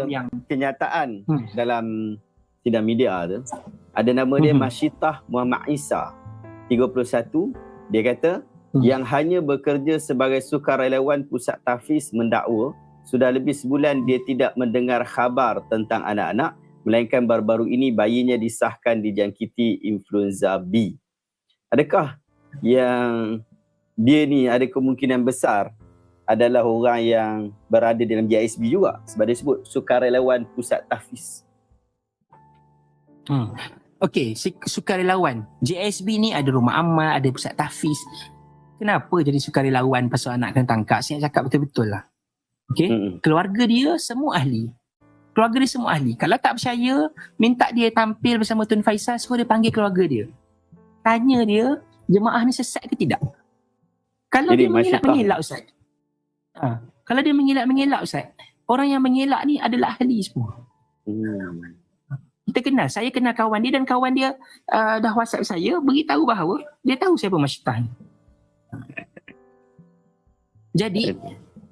yang kenyataan dalam sidang media tu, ada nama dia Masyitah Muhammad Isa, 31. Dia kata yang hanya bekerja sebagai sukarelawan pusat tahfiz mendakwa sudah lebih sebulan dia tidak mendengar khabar tentang anak-anak, melainkan baru-baru ini bayinya disahkan dijangkiti influenza B. Adakah yang dia ni ada kemungkinan besar adalah orang yang berada dalam JSB juga, sebab dia sebut sukarelawan pusat tahfiz? Okey, sukarelawan JSB ni ada rumah amal, ada pusat tahfiz. Kenapa jadi sukarelawan pasal anak kena tangkap? Saya cakap betul-betul lah. Okey, keluarga dia semua ahli. Keluarga dia semua ahli. Kalau tak percaya, minta dia tampil bersama Tun Faisal, suruh dia panggil keluarga dia. Tanya dia, jemaah ni sesat ke tidak? Kalau jadi, dia mengelak-mengelak Ustaz. Kalau dia mengelak-mengelak Ustaz, orang yang mengelak ni adalah ahli semua. Kita kenal, saya kenal kawan dia dan kawan dia dah WhatsApp saya beritahu bahawa dia tahu siapa Masyitah ni. Jadi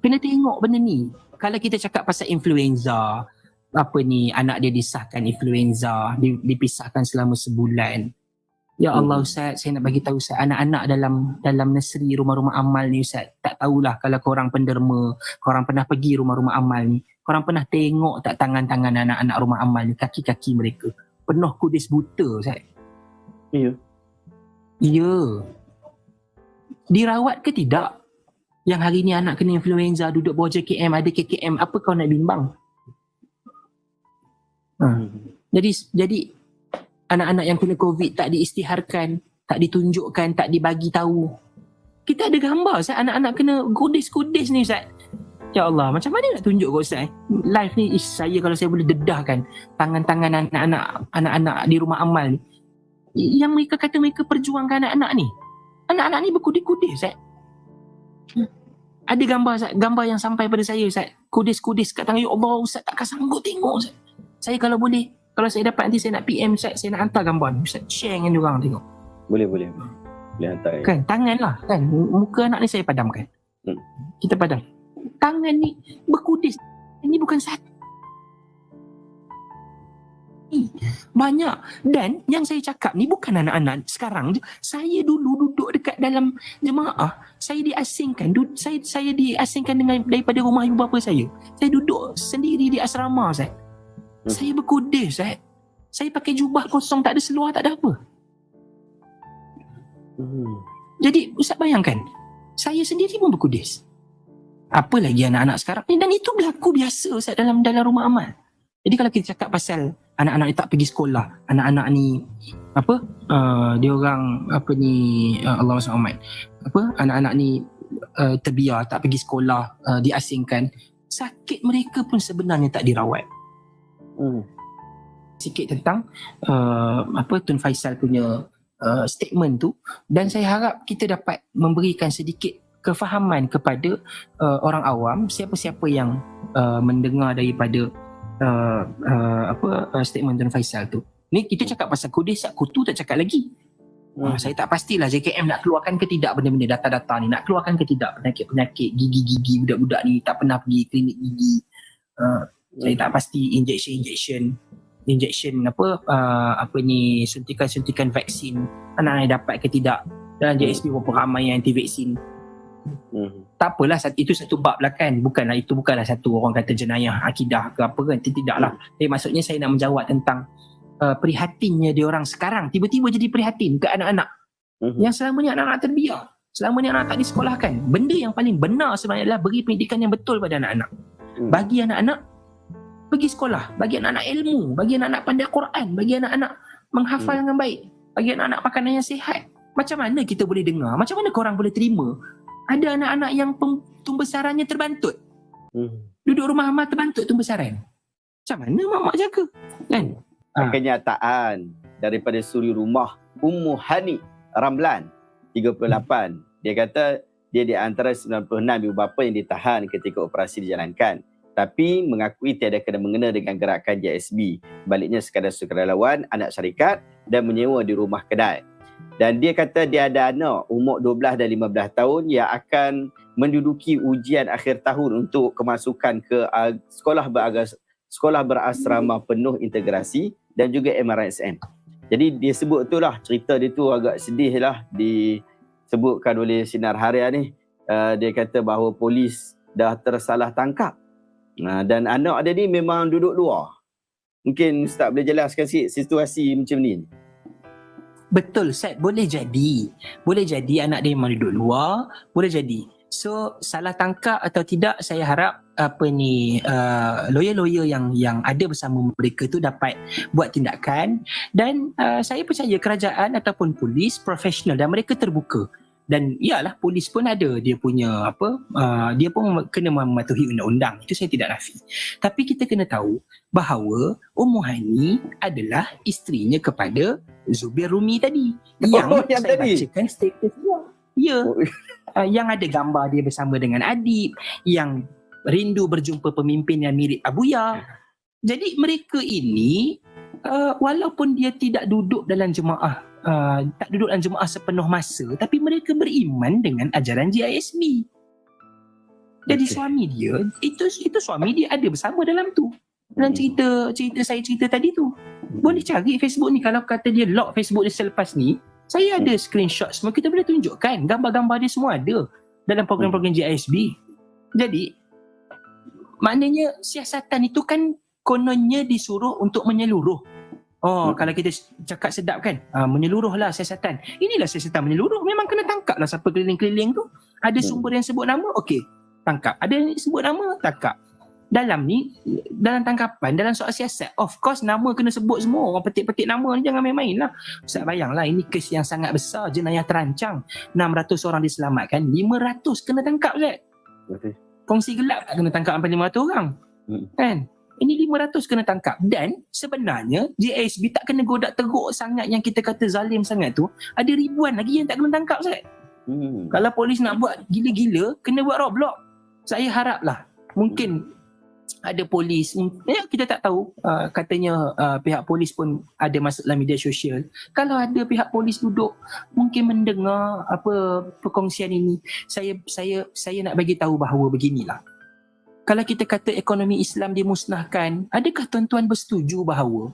kena tengok benda ni. Kalau kita cakap pasal influenza, apa ni, anak dia disahkan influenza, dipisahkan selama sebulan. Ya Allah Ustaz, saya nak bagi tahu Ustaz, anak-anak dalam nursery rumah-rumah amal ni Ustaz, tak tahulah kalau korang penderma, korang pernah pergi rumah-rumah amal ni, korang pernah tengok tak tangan-tangan anak-anak rumah amal ni, kaki-kaki mereka penuh kudis buta Ustaz. Ya. Dirawat ke tidak? Yang hari ni anak kena influenza, duduk bawah JKM, ada KKM, apa kau nak bimbang? Jadi anak-anak yang kena COVID tak diisytiharkan, tak ditunjukkan, tak dibagi tahu. Kita ada gambar Ustaz, anak-anak kena kudis-kudis ni Ustaz. Ya Allah, macam mana nak tunjuk kau Ustaz? Live ni, saya kalau saya boleh dedahkan tangan-tangan anak-anak di rumah amal ni, yang mereka kata mereka perjuangkan anak-anak ni. Anak-anak ni berkudis-kudis Ustaz. Ada gambar Ustaz, gambar yang sampai pada saya Ustaz, kudis-kudis kat tangan. Ya Allah Ustaz, takkan sanggup tengok Ustaz. Saya kalau boleh, kalau saya dapat nanti saya nak PM Ustaz, saya nak hantar gambar ni Ustaz, share dengan diorang tengok. Boleh hantar kan, tangan lah kan, muka anak ni saya padamkan. Kita padam tangan ni berkudis. Ini bukan satu, banyak. Dan yang saya cakap ni bukan anak-anak sekarang. Saya dulu duduk dekat dalam jemaah, saya diasingkan. Saya diasingkan daripada rumah ibu bapa saya. Saya duduk sendiri di asrama Ustaz. Saya berkudis Ustaz. Saya pakai jubah kosong, tak ada seluar, tak ada apa. Jadi Ustaz bayangkan, saya sendiri pun berkudis, apa lagi anak-anak sekarang ni. Dan itu berlaku biasa Ustaz dalam rumah amal. Jadi kalau kita cakap pasal anak-anak ni tak pergi sekolah, anak-anak ni dia orang Allah SWT, anak-anak ni terbiar, tak pergi sekolah, diasingkan, sakit mereka pun sebenarnya tak dirawat. Sikit tentang Tun Faisal punya statement tu, dan saya harap kita dapat memberikan sedikit kefahaman kepada orang awam, siapa-siapa yang mendengar daripada statement Tun Faisal tu. Ni kita cakap pasal kudis, kutu tak cakap lagi. Saya tak pastilah JKM nak keluarkan ke tidak benda-benda data-data ni, nak keluarkan ke tidak penyakit gigi-gigi budak-budak ni tak pernah pergi klinik gigi. Saya tak pasti injection suntikan vaksin anak yang dapat ke tidak, dalam JSP berapa ramai yang anti vaksin. Tak apalah, itu satu bab lah kan, itu bukanlah satu orang kata jenayah akidah ke apa kan, tidaklah. Maksudnya saya nak menjawab tentang prihatinnya dia orang sekarang tiba-tiba jadi prihatin ke anak-anak yang selama ni anak-anak terbiar, selama ni anak-anak tak disekolahkan. Benda yang paling benar sebenarnya adalah beri pendidikan yang betul pada anak-anak. Bagi anak-anak pergi sekolah, bagi anak-anak ilmu, bagi anak-anak pandai Quran, bagi anak-anak menghafal dengan baik, bagi anak-anak makanan yang sihat. Macam mana kita boleh dengar, macam mana korang boleh terima ada anak-anak yang pembesarannya terbantut, duduk rumah amal terbantut pembesaran? Macam mana mak-mak jaga kan? Kenyataan daripada suri rumah Ummu Hani Ramlan 38, dia kata dia di antara 96 ibu bapa yang ditahan ketika operasi dijalankan, tapi mengakui tiada kena-mengena dengan gerakan JSB. Baliknya sekadar sukarelawan, anak syarikat dan menyewa di rumah kedai. Dan dia kata dia ada anak umur 12 dan 15 tahun yang akan menduduki ujian akhir tahun untuk kemasukan ke sekolah berasrama penuh integrasi dan juga MRSM. Jadi dia sebut tu lah, cerita dia tu agak sedih lah disebutkan oleh Sinar Harian ni. Dia kata bahawa polis dah tersalah tangkap. Dan anak dia ni memang duduk luar. Mungkin Ustaz boleh jelaskan sikit situasi macam ni. Betul Ustaz, boleh jadi anak dia memang duduk luar, boleh jadi. So salah tangkap atau tidak, saya harap lawyer-lawyer yang ada bersama mereka tu dapat buat tindakan, dan saya percaya kerajaan ataupun polis profesional dan mereka terbuka. Dan iyalah, polis pun ada dia punya dia pun kena mematuhi undang-undang, itu saya tidak nafi. Tapi kita kena tahu bahawa Ummu Hani adalah isterinya kepada Zubir Rumi tadi, yang saya bacakan status dia. Ya. Yang ada gambar dia bersama dengan Adib, yang rindu berjumpa pemimpin yang mirip Abuya. Jadi mereka ini walaupun dia tidak duduk dalam jemaah, tak duduk dalam jemaah sepenuh masa, tapi mereka beriman dengan ajaran GISB. Jadi suami dia, itu suami dia ada bersama dalam tu. Dalam cerita saya cerita tadi tu. Boleh cari Facebook ni, kalau kata dia lock Facebook dia selepas ni, saya ada screenshot semua, kita boleh tunjukkan gambar-gambar dia semua ada dalam program-program GISB. Jadi maknanya siasatan itu kan kononnya disuruh untuk menyeluruh. Kalau kita cakap sedap kan, menyeluruhlah siasatan. Inilah siasatan menyeluruh, memang kena tangkap lah siapa keliling-keliling tu. Ada sumber yang sebut nama, okey, tangkap. Ada yang sebut nama, tangkap. Dalam tangkapan, dalam soal siasat, of course nama kena sebut semua. Orang petik-petik nama ni jangan main-main lah. Ustaz bayanglah, ini kes yang sangat besar, jenayah terancang. 600 orang diselamatkan, 500 kena tangkap Ustaz. Kongsi gelap tak kena tangkap sampai 500 orang. Kan? Ini 500 kena tangkap. Dan sebenarnya GISB tak kena godak teruk sangat yang kita kata zalim sangat tu. Ada ribuan lagi yang tak kena tangkap Ustaz. Kalau polis nak buat gila-gila, kena buat roadblock. Saya haraplah mungkin ada polis, kita tak tahu, katanya pihak polis pun ada masuk dalam media sosial. Kalau ada pihak polis duduk mungkin mendengar perkongsian ini, saya nak bagi tahu bahawa beginilah. Kalau kita kata ekonomi Islam dimusnahkan, adakah tuan-tuan bersetuju bahawa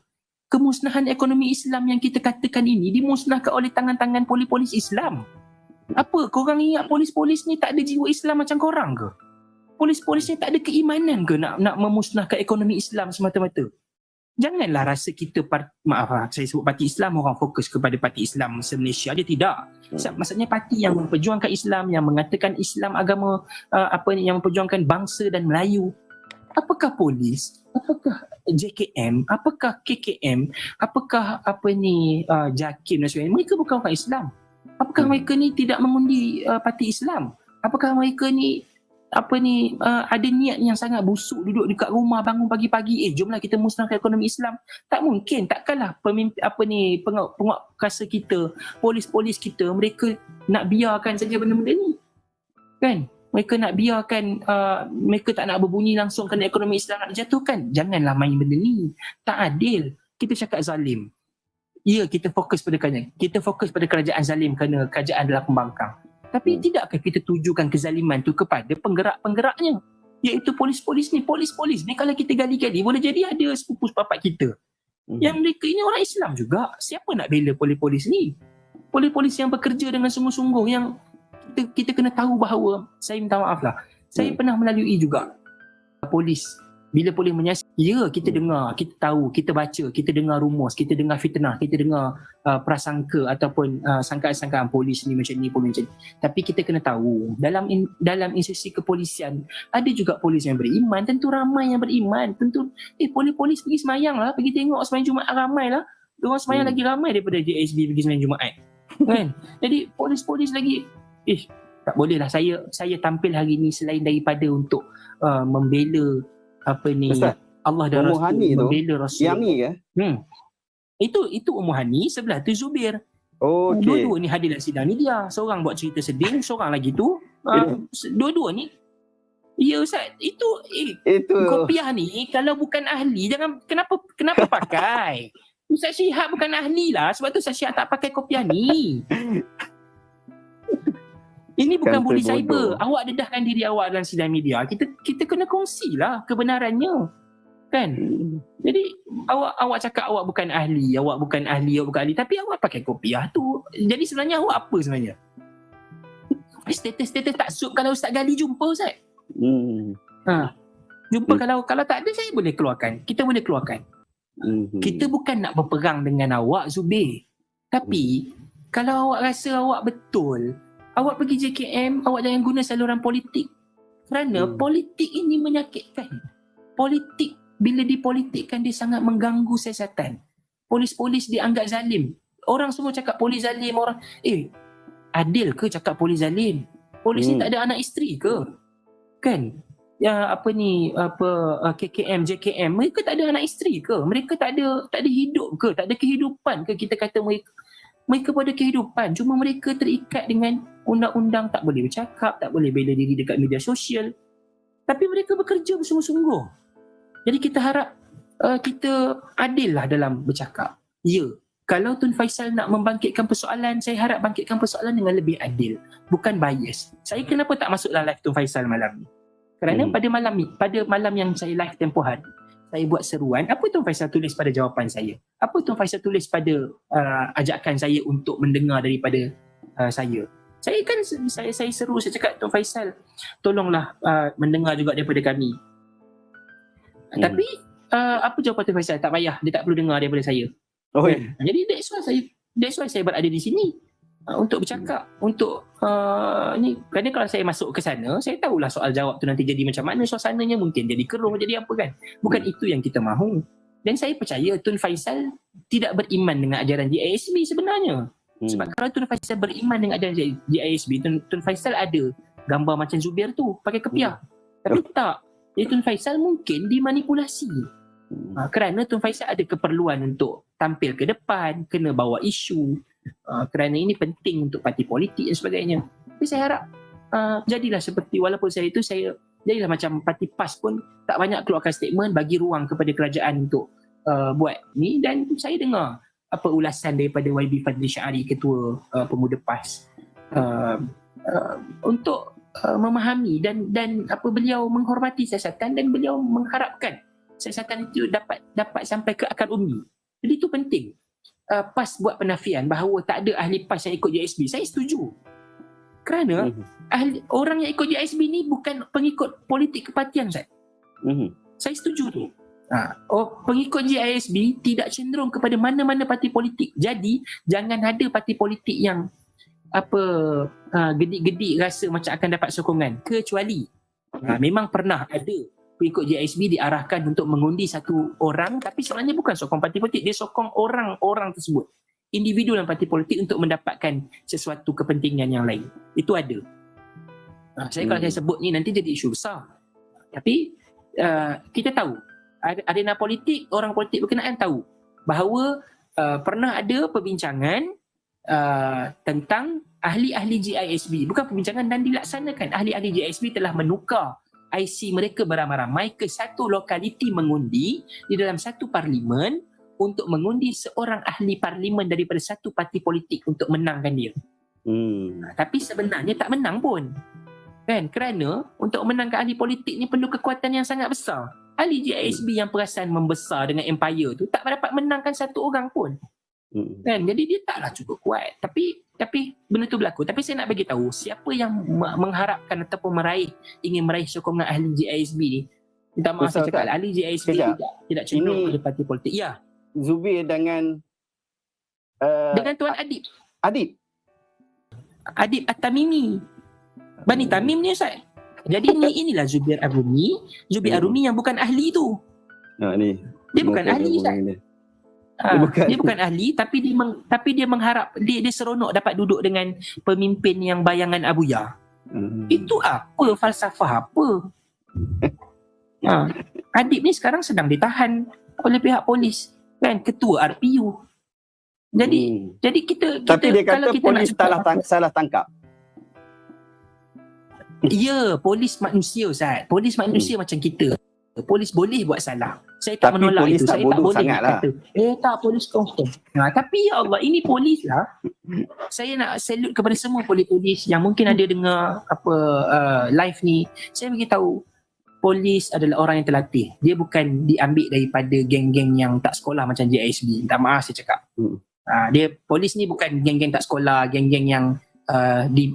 kemusnahan ekonomi Islam yang kita katakan ini dimusnahkan oleh tangan-tangan polis-polis Islam? Apa korang ingat polis-polis ni tak ada jiwa Islam macam korang ke? Polis-polis ni tak ada keimanan ke nak memusnahkan ekonomi Islam semata-mata? Janganlah rasa kita, saya sebut parti Islam, orang fokus kepada parti Islam se-Malaysia. Dia tidak. Maksudnya parti yang memperjuangkan Islam, yang mengatakan Islam agama, yang memperjuangkan bangsa dan Melayu. Apakah polis? Apakah JKM? Apakah KKM? Apakah JAKIM dan sebagainya? Mereka bukan orang Islam. Apakah mereka ni tidak mengundi parti Islam? Apakah mereka ni ada niat yang sangat busuk, duduk dekat rumah bangun pagi-pagi, jomlah kita musnahkan ekonomi Islam? Tak mungkin. Takkanlah penguat kuasa kita, polis-polis kita, mereka nak biarkan saja benda-benda ni, kan? Mereka nak biarkan, mereka tak nak berbunyi langsung kerana ekonomi Islam nak dijatuhkan. Janganlah main benda ni, tak adil. Kita cakap zalim, ya, kita fokus pada kerajaan zalim kerana kerajaan adalah pembangkang. Tapi tidakkah kita tujukan kezaliman tu kepada penggerak-penggeraknya, iaitu polis-polis ni? Polis-polis ni kalau kita gali-gali, boleh jadi ada sepupu-sepapak kita yang mereka ini orang Islam juga. Siapa nak bela polis-polis ni? Polis-polis yang bekerja dengan sungguh-sungguh, yang kita kena tahu bahawa, saya minta maaf lah, saya pernah melalui juga polis. Bila polis menyiasat, ya, kita dengar, kita tahu, kita baca, kita dengar rumus, kita dengar fitnah, kita dengar prasangka ataupun sangkaan-sangkaan polis ni macam ni, polis macam ni. Tapi kita kena tahu, dalam institusi kepolisian ada juga polis yang beriman. Tentu ramai yang beriman. Tentu polis-polis pergi semayang lah, pergi tengok semayang Jumaat, ramai lah. Diorang semayang lagi ramai daripada JSB pergi semayang Jumaat, kan? Jadi polis-polis lagi, tak boleh lah saya tampil hari ni selain daripada untuk membela Ustaz, Allah dan Rasul, membela Rasul. Yang ni ke? Itu Ummu Hani, sebelah tu Zubir. Okay. Dua-dua ni hadir dalam sidang media. Seorang buat cerita sedih, seorang lagi tu dua-dua ni. Ya Ustaz, itu kopiah ni kalau bukan ahli, kenapa pakai? Ustaz Syihab bukan ahli lah, sebab tu Ustaz Syihab tak pakai kopiah ni. Ini bukan bully cyber. Awak dedahkan diri awak dalam sidang media. Kita kena kongsilah kebenarannya. Kan? Jadi awak cakap awak bukan ahli, tapi awak pakai kopiah tu. Jadi sebenarnya awak apa sebenarnya? Status tak sup kalau Ustaz Gali jumpa Ustaz. Jumpa kalau tak ada saya boleh keluarkan. Kita boleh keluarkan. Kita bukan nak berperang dengan awak Zubir. Tapi kalau awak rasa awak betul, awak pergi JKM, awak jangan guna saluran politik. Kerana politik ini menyakitkan. Politik, bila dipolitikkan dia sangat mengganggu siasatan. Polis-polis dianggap zalim. Orang semua cakap polis zalim. Orang, adil ke cakap polis zalim? Polis ni tak ada anak isteri ke? Kan? KKM, JKM, mereka tak ada anak isteri ke? Mereka tak ada hidup ke? Tak ada kehidupan ke? Kita kata mereka pada kehidupan, cuma mereka terikat dengan undang-undang, tak boleh bercakap, tak boleh bela diri dekat media sosial. Tapi mereka bekerja bersungguh-sungguh. Jadi kita harap kita adil lah dalam bercakap. Ya, kalau Tun Faisal nak membangkitkan persoalan, saya harap bangkitkan persoalan dengan lebih adil, bukan bias. Saya kenapa tak masuklah live Tun Faisal malam ni? Kerana pada malam yang saya live tempoh hari, saya buat seruan, apa Tun Faisal tulis pada jawapan saya? Apa Tun Faisal tulis pada ajakan saya untuk mendengar daripada saya? Saya seru, saya cakap Tun Faisal, tolonglah mendengar juga daripada kami. Tapi apa jawapan Tun Faisal? Tak payah, dia tak perlu dengar daripada saya. Jadi that's why saya berada di sini. Untuk bercakap, untuk ni, kerana kalau saya masuk ke sana, saya tahulah soal jawab tu nanti jadi macam mana, suasananya mungkin jadi keruh, jadi apa kan. Bukan itu yang kita mahu. Dan saya percaya Tun Faisal tidak beriman dengan ajaran GISB sebenarnya. Sebab kalau Tun Faisal beriman dengan ajaran GISB, Tun Faisal ada gambar macam Zubir tu pakai kepiah. Tapi tak. Jadi Tun Faisal mungkin dimanipulasi. Kerana Tun Faisal ada keperluan untuk tampil ke depan, kena bawa isu. Kerana ini penting untuk parti politik dan sebagainya. Tapi saya harap jadilah seperti, walaupun saya jadilah macam parti PAS pun tak banyak keluarkan statement, bagi ruang kepada kerajaan untuk buat ni. Dan saya dengar apa ulasan daripada YB Fadli Syari, ketua pemuda PAS, untuk memahami dan apa, beliau menghormati siasatan dan beliau mengharapkan siasatan itu dapat sampai ke akar umbi. Jadi itu penting. PAS buat penafian bahawa tak ada ahli PAS yang ikut JSB, saya setuju. Kerana orang yang ikut JSB ni bukan pengikut politik kepartian, Ustaz. Saya setuju tu. Pengikut JSB tidak cenderung kepada mana-mana parti politik. Jadi jangan ada parti politik yang gedik-gedik rasa macam akan dapat sokongan. Kecuali memang pernah ada pengikut JSB diarahkan untuk mengundi satu orang, tapi sebenarnya bukan sokong parti politik, dia sokong orang-orang tersebut, individu dalam parti politik untuk mendapatkan sesuatu kepentingan yang lain. Itu ada. Kalau saya sebut ni nanti jadi isu besar. Tapi kita tahu arena politik, orang politik berkenaan tahu bahawa pernah ada perbincangan tentang ahli-ahli GISB, bukan perbincangan dan dilaksanakan. Ahli-ahli GISB telah menukar IC mereka beramai-ramai ke satu lokaliti mengundi di dalam satu parlimen untuk mengundi seorang ahli parlimen daripada satu parti politik untuk menangkan dia. Tapi sebenarnya tak menang pun. Kan? Kerana untuk menangkan ahli politik ni perlu kekuatan yang sangat besar. Ahli GISB yang perasan membesar dengan empire tu tak dapat menangkan satu orang pun. Kan? Jadi dia taklah cukup kuat. Tapi benda tu berlaku. Tapi saya nak bagi tahu siapa yang mengharapkan ataupun ingin meraih sokongan ahli GISB ni. Minta maaf saya cakap, ahli GISB tidak cenderung pada parti politik. Ya. Zubir dengan Tuan Adib At-Tamimi. Bani Tamim ni, Ustaz. Jadi inilah Zubir Arumi. Zubir Arumi yang bukan ahli tu. Dia bukan ahli, Ustaz. Dia bukan ahli, tapi dia mengharap, dia seronok dapat duduk dengan pemimpin yang bayangan Abuya. Itu apa? Falsafah apa? Adib ni sekarang sedang ditahan oleh pihak polis, kan, ketua RPU. Jadi kita tapi dia kata polis salah tangkap. Ya, polis manusia, Ustaz. Polis manusia macam kita. Polis boleh buat salah. Saya tak menolak itu. Saya tak boleh kata tak, polis confirm. Tapi ya Allah, ini polis lah. Saya nak salute kepada semua polis-polis yang mungkin ada dengar live ni. Saya beritahu, polis adalah orang yang terlatih. Dia bukan diambil daripada geng-geng yang tak sekolah macam JISB. Minta maaf saya cakap. Dia polis ni bukan geng-geng tak sekolah, geng-geng yang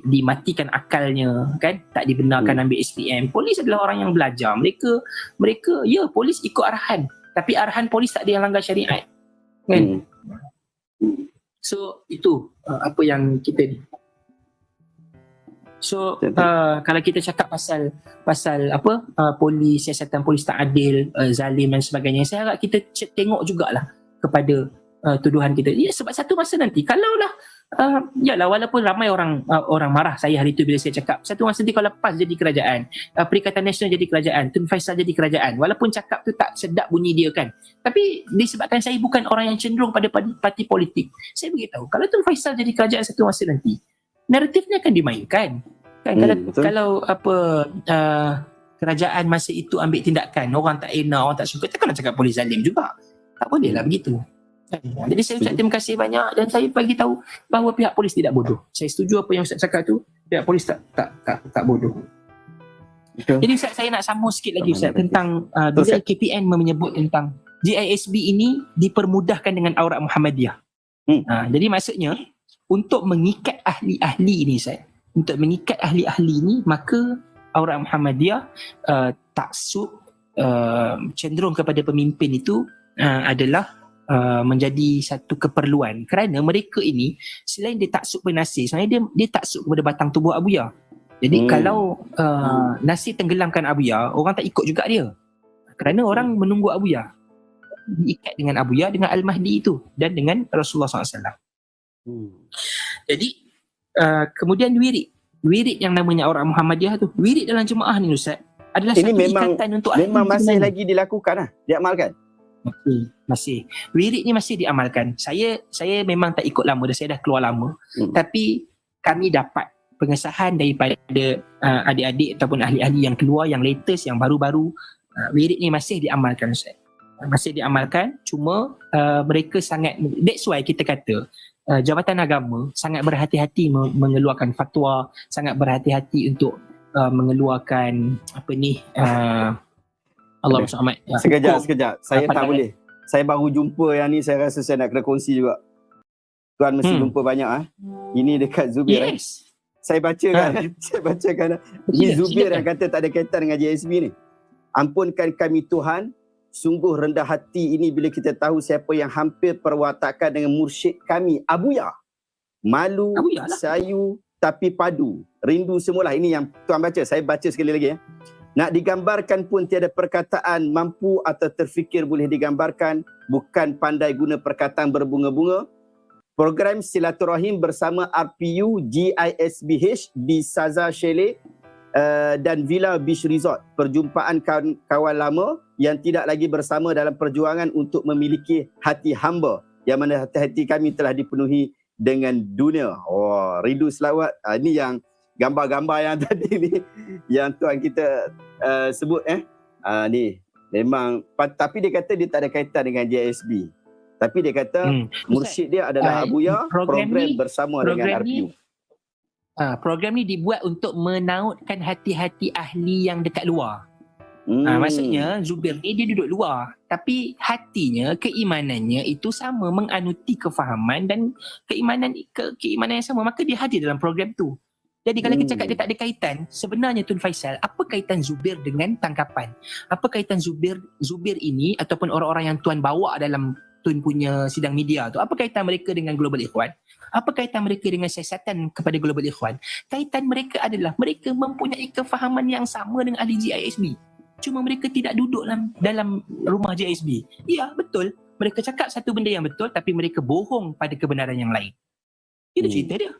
dimatikan akalnya, kan, tak dibenarkan ambil SPM. Polis adalah orang yang belajar. Mereka ya, polis ikut arahan, tapi arahan polis tak ada yang langgar syariat, kan. So itu apa yang kita ni. So kalau kita cakap pasal apa, polis, siasatan polis tak adil, zalim dan sebagainya, saya harap kita tengok jugalah kepada tuduhan kita. Ya, sebab satu masa nanti kalaulah yalah, walaupun ramai orang marah saya hari tu bila saya cakap, satu masa nanti kalau PAS jadi kerajaan, Perikatan Nasional jadi kerajaan, Tun Faisal jadi kerajaan, walaupun cakap tu tak sedap bunyi dia, kan, tapi disebabkan saya bukan orang yang cenderung pada parti politik, saya beritahu kalau Tun Faisal jadi kerajaan satu masa nanti, naratifnya akan dimainkan, kan. Kalau apa kerajaan masa itu ambil tindakan, orang tak enak, orang tak suka, takkan nak cakap polis zalim juga, tak boleh lah begitu. Jadi saya ucap terima kasih banyak, dan saya bagi tahu bahawa pihak polis tidak bodoh. Saya setuju apa yang Ustaz cakap tu, pihak polis tak bodoh. Jadi Ustaz, saya nak sambung sikit lagi Ustaz tentang bila KPN menyebut tentang JISB ini dipermudahkan dengan aurat Muhammadiyah. Jadi maksudnya untuk mengikat ahli-ahli ini Ustaz, untuk mengikat ahli-ahli ini, maka aurat Muhammadiyah taksub cenderung kepada pemimpin itu adalah menjadi satu keperluan, kerana mereka ini selain dia taksub kepada Nasir, sebenarnya dia taksub kepada batang tubuh Abuya. Jadi kalau Nasir tenggelamkan Abuya, orang tak ikut juga dia, kerana orang menunggu Abuya, diikat dengan Abuya, dengan Al-Mahdi itu, dan dengan Rasulullah SAW. Jadi kemudian wirid yang namanya aurat Muhammadiyah tu, wirid dalam jemaah ni Ustaz, adalah ini satu ikatan untuk memang masih lagi dilakukan diamalkan. Masih. Wirid ni masih diamalkan. Saya memang tak ikut lama dah, saya dah keluar lama. Tapi kami dapat pengesahan daripada adik-adik ataupun ahli-ahli yang keluar, yang latest, yang baru-baru. Wirid ni masih diamalkan Ustaz. Masih diamalkan, cuma mereka sangat, that's why kita kata Jabatan Agama sangat berhati-hati mengeluarkan fatwa, sangat berhati-hati untuk mengeluarkan apa ni, Allah Muhammad. Sekejap. Saya tak boleh. Saya baru jumpa yang ni, saya rasa saya nak kena kongsi juga. Tuan mesti jumpa banyak Ini dekat Zubir. Yes. Saya bacakan. Ini Zubir yang kata tak ada kaitan dengan JSB ni. Ampunkan kami Tuhan, sungguh rendah hati ini bila kita tahu siapa yang hampir perwatakan dengan mursyid kami, Abuya. Malu, sayu, tapi padu. Rindu semualah. Ini yang Tuan baca. Saya baca sekali lagi Nak digambarkan pun tiada perkataan mampu atau terfikir boleh digambarkan, bukan pandai guna perkataan berbunga-bunga. Program silaturahim bersama RPU GISBH di Saza Chalet dan Villa Beach Resort. Perjumpaan kawan lama yang tidak lagi bersama dalam perjuangan untuk memiliki hati hamba, yang mana hati-hati kami telah dipenuhi dengan dunia. Rindu selawat. Ini yang gambar-gambar yang tadi ni yang tuan kita sebut ni memang, tapi dia kata dia tak ada kaitan dengan JSB, tapi dia kata mursyid dia adalah Abuya. Program bersama dengan RPU. Program ni dibuat untuk menautkan hati-hati ahli yang dekat luar. Maksudnya Zubir ni dia duduk luar, tapi hatinya, keimanannya itu sama, menganuti kefahaman dan keimanan yang sama, maka dia hadir dalam program tu. Jadi kalau kita cakap dia tak ada kaitan, sebenarnya Tun Faisal, apa kaitan Zubir dengan tangkapan? Apa kaitan Zubir ini ataupun orang-orang yang Tuan bawa dalam Tun punya sidang media tu, apa kaitan mereka dengan Global Ikhwan? Apa kaitan mereka dengan siasatan kepada Global Ikhwan? Kaitan mereka adalah mereka mempunyai kefahaman yang sama dengan ahli JISB. Cuma mereka tidak duduk dalam rumah JISB. Ya, betul. Mereka cakap satu benda yang betul, tapi mereka bohong pada kebenaran yang lain. Itu cerita dia.